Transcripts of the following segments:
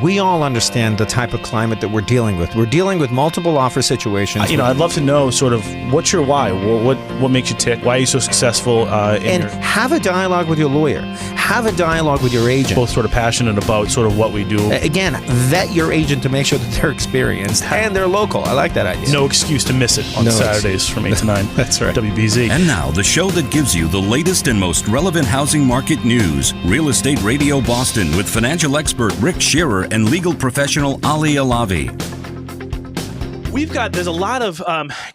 We all understand the type of climate that we're dealing with. We're dealing with multiple offer situations. I'd love to know sort of what's your why? What makes you tick? Why are you so successful? Have a dialogue with your lawyer. Have a dialogue with your agent. Both sort of passionate about sort of what we do. Again, vet your agent to make sure that they're experienced and they're local. I like that idea. No excuse to miss it on Saturdays from 8 to 9. That's right. WBZ. And now, the show that gives you the latest and most relevant housing market news. Real Estate Radio Boston with financial expert Rick Shearer and legal professional Ali Alavi. There's a lot of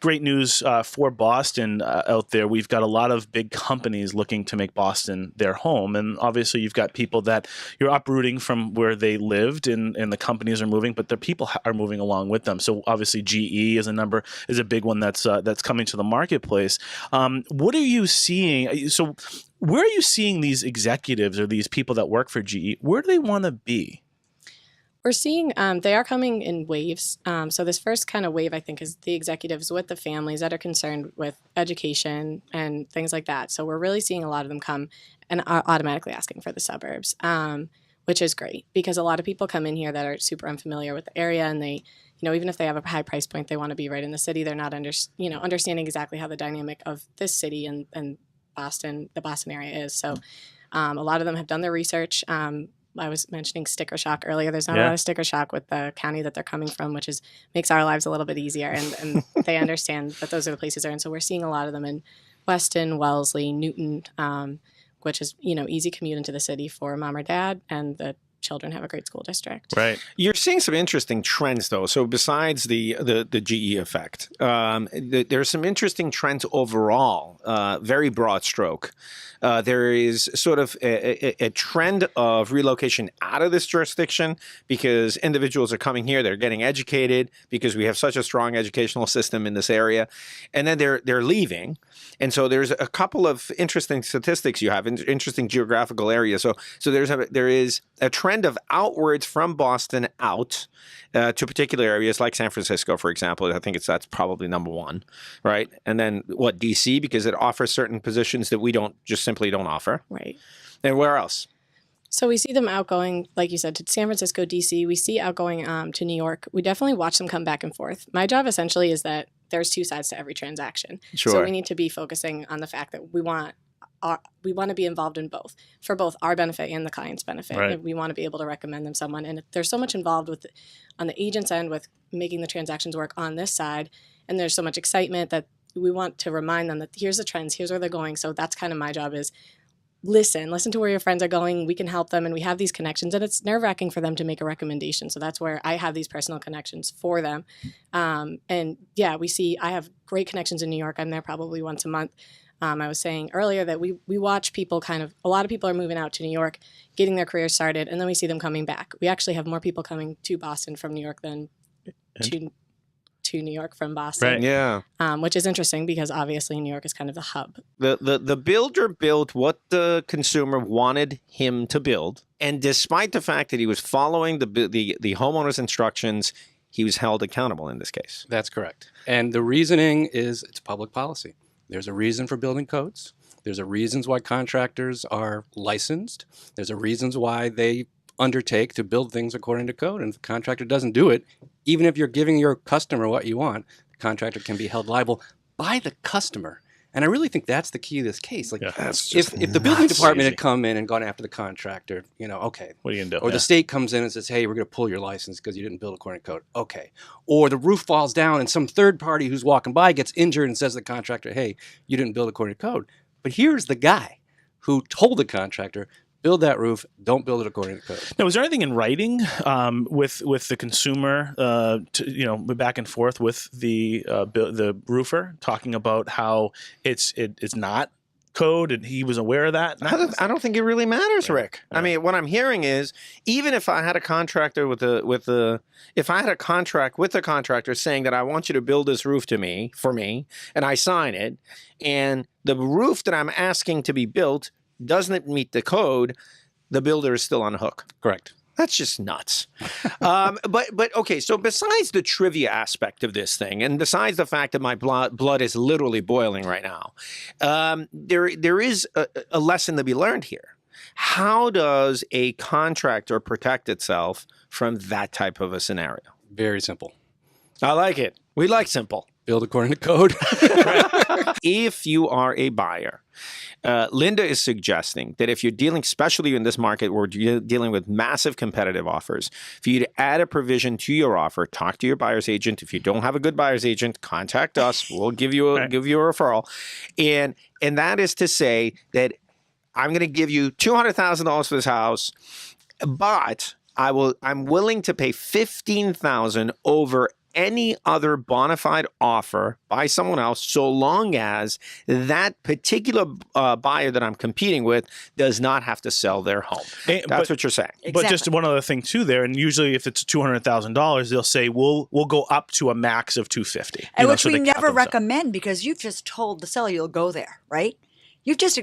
great news for Boston out there. We've got a lot of big companies looking to make Boston their home. And obviously you've got people that you're uprooting from where they lived and the companies are moving, but the people are moving along with them. So obviously GE is a big one that's coming to the marketplace. What are you seeing? So where are you seeing these executives or these people that work for GE? Where do they want to be? We're seeing they are coming in waves. So this first kind of wave, I think, is the executives with the families that are concerned with education and things like that. So we're really seeing a lot of them come and are automatically asking for the suburbs, which is great because a lot of people come in here that are super unfamiliar with the area, and they, even if they have a high price point, they want to be right in the city. They're not understanding exactly how the dynamic of this city and Boston, the Boston area is. So a lot of them have done their research. I was mentioning sticker shock earlier. There's not a lot of sticker shock with the county that they're coming from, which makes our lives a little bit easier. And they understand that those are the places they're in. So we're seeing a lot of them in Weston, Wellesley, Newton, which is, easy commute into the city for mom or dad, and the children have a great school district. Right. You're seeing some interesting trends, though. So besides the GE effect, there's some interesting trends overall, very broad stroke. There is sort of a trend of relocation out of this jurisdiction because individuals are coming here, they're getting educated because we have such a strong educational system in this area, and then they're leaving. And so there's a couple of interesting statistics you have, interesting geographical areas. So there is a trend of outwards from Boston out to particular areas like San Francisco, for example. I think that's probably number one, right? And then DC, because it offers certain positions that we simply don't offer. Right. And where else? So we see them outgoing, like you said, to San Francisco, DC. We see outgoing to New York. We definitely watch them come back and forth. My job essentially is that there's two sides to every transaction. Sure. So we need to be focusing on the fact that we want to be involved in both, for both our benefit and the client's benefit. Right. We want to be able to recommend them someone. And there's so much involved on the agent's end with making the transactions work on this side, and there's so much excitement that we want to remind them that here's the trends, here's where they're going. So that's kind of my job is listen to where your friends are going. We can help them, and we have these connections, and it's nerve-wracking for them to make a recommendation. So that's where I have these personal connections for them. And yeah, I have great connections in New York. I'm there probably once a month. I was saying earlier that we watch people a lot of people are moving out to New York, getting their careers started, and then we see them coming back. We actually have more people coming to Boston from New York than to New York from Boston. Right. Yeah. Which is interesting because obviously New York is kind of the hub. The builder built what the consumer wanted him to build, and despite the fact that he was following the homeowner's instructions, he was held accountable in this case. That's correct. And the reasoning is it's public policy. There's a reason for building codes. There's a reasons why contractors are licensed. There's a reasons why they undertake to build things according to code. And if the contractor doesn't do it, even if you're giving your customer what you want, the contractor can be held liable by the customer. And I really think that's the key to this case. Like, if the building department had come in and gone after the contractor, okay. What are you going to do? Or the state comes in and says, hey, we're going to pull your license because you didn't build according to code. Okay. Or the roof falls down and some third party who's walking by gets injured and says to the contractor, hey, you didn't build according to code. But here's the guy who told the contractor, build that roof, don't build it according to code. Now, was there anything in writing with the consumer, back and forth with the roofer, talking about how it's not code and he was aware of that? I don't think it really matters, Rick. Yeah. I mean, what I'm hearing is even if I had a contractor if I had a contract with the contractor saying that I want you to build this roof for me, and I sign it, and the roof that I'm asking to be built doesn't meet the code, the builder is still on the hook. Correct. That's just nuts. But okay, so besides the trivia aspect of this thing, and besides the fact that my blood is literally boiling right now, there is a lesson to be learned here. How does a contractor protect itself from that type of a scenario? Very simple. I like it. We like simple. Build according to code. If you are a buyer, Linda is suggesting that if you're dealing, especially in this market where you're dealing with massive competitive offers, for you to add a provision to your offer, talk to your buyer's agent. If you don't have a good buyer's agent, contact us. We'll give you a referral. And that is to say that I'm going to give you $200,000 for this house, but I'm willing to pay $15,000 over any other bona fide offer by someone else, so long as that particular buyer that I'm competing with does not have to sell their home. That's what you're saying. But Exactly. just one other thing too there, and usually if it's $200,000, they'll say we'll go up to a max of $250,000, And which so we they cap never themselves. recommend, because you've just told the seller you'll go there, right? You've just,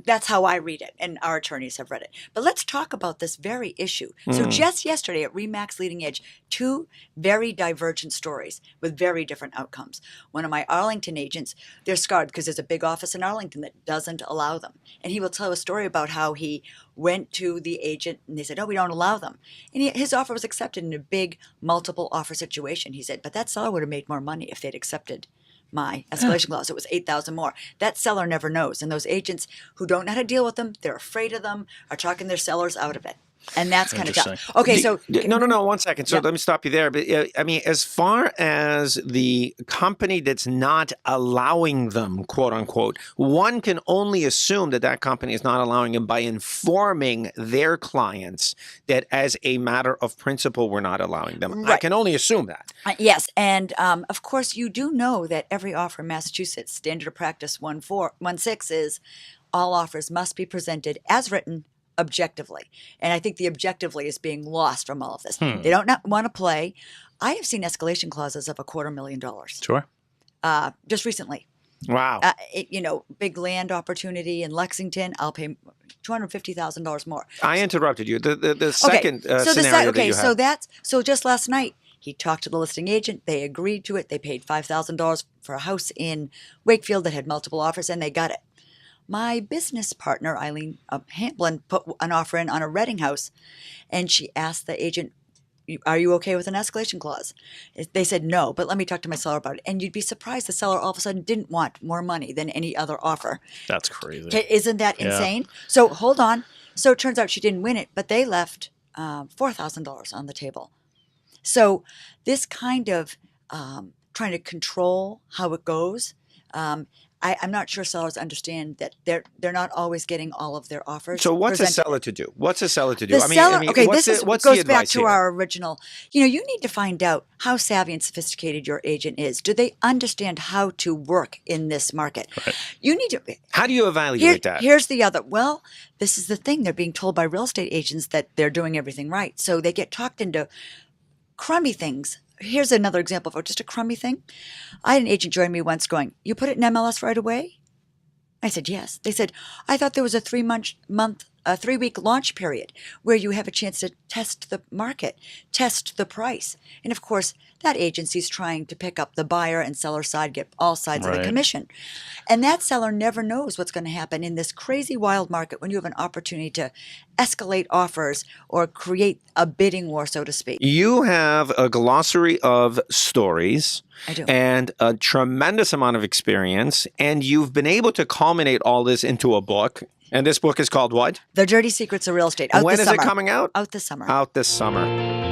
that's how I read it, and our attorneys have read it. But let's talk about this very issue. So just yesterday at RE/MAX Leading Edge, two very divergent stories with very different outcomes. One of my Arlington agents, they're scarred because there's a big office in Arlington that doesn't allow them. And he will tell a story about how he went to the agent and they said, oh, we don't allow them. And his offer was accepted in a big multiple offer situation. He said, but that seller would have made more money if they'd accepted my escalation clause. It was $8,000 more. That seller never knows. And those agents who don't know how to deal with them, they're afraid of them, are talking their sellers out of it. And that's kind of tough. Interesting. Okay, so No. 1 second. So Yep. let me stop you there. But I mean, as far as the company that's not allowing them, quote unquote, one can only assume that that company is not allowing them by informing their clients that, as a matter of principle, we're not allowing them. I Right. can only assume that. Yes, and of course you do know that every offer in Massachusetts, standard of practice 1.4.16 is all offers must be presented as written objectively. And I think the objectively is being lost from all of this. They don't want to play. I have seen escalation clauses of $250,000 Sure. just recently. Wow. Big land opportunity in Lexington, I'll pay $250,000 more. I interrupted you. The second scenario that you had. So just last night he talked to the listing agent. They agreed to it. They paid $5,000 for a house in Wakefield that had multiple offers, and they got it. My business partner, Eileen Hamblin, put an offer in on a Reading house, and she asked the agent, are you okay with an escalation clause? They said no, but let me talk to my seller about it. And you'd be surprised the seller all of a sudden didn't want more money than any other offer. That's crazy. Okay, isn't that insane? So hold on. So it turns out she didn't win it, but they left $4,000 on the table. So this kind of trying to control how it goes, I'm not sure sellers understand that they're not always getting all of their offers. So what's presented. a seller to do? What's a seller to do? The seller, okay, what's this what's goes the back advice to here? our original. You need to find out how savvy and sophisticated your agent is. Do they understand how to work in this market? Right. You need to. How do you evaluate that? Here's the other. Well, this is the thing. They're being told by real estate agents that they're doing everything right. So they get talked into crummy things. Here's another example of just a crummy thing. I had an agent join me once going, you put it in MLS right away? I said, yes. They said, I thought there was a 3-week launch period where you have a chance to test the market, test the price. And of course, that agency's trying to pick up the buyer and seller side, get all sides of the Right. commission. And that seller never knows what's going to happen in this crazy wild market when you have an opportunity to escalate offers or create a bidding war, so to speak. You have a glossary of stories. I do. And a tremendous amount of experience. And you've been able to culminate all this into a book. And this book is called what? The Dirty Secrets of Real Estate. Out When this is summer. it coming out? Out this summer. Out this summer.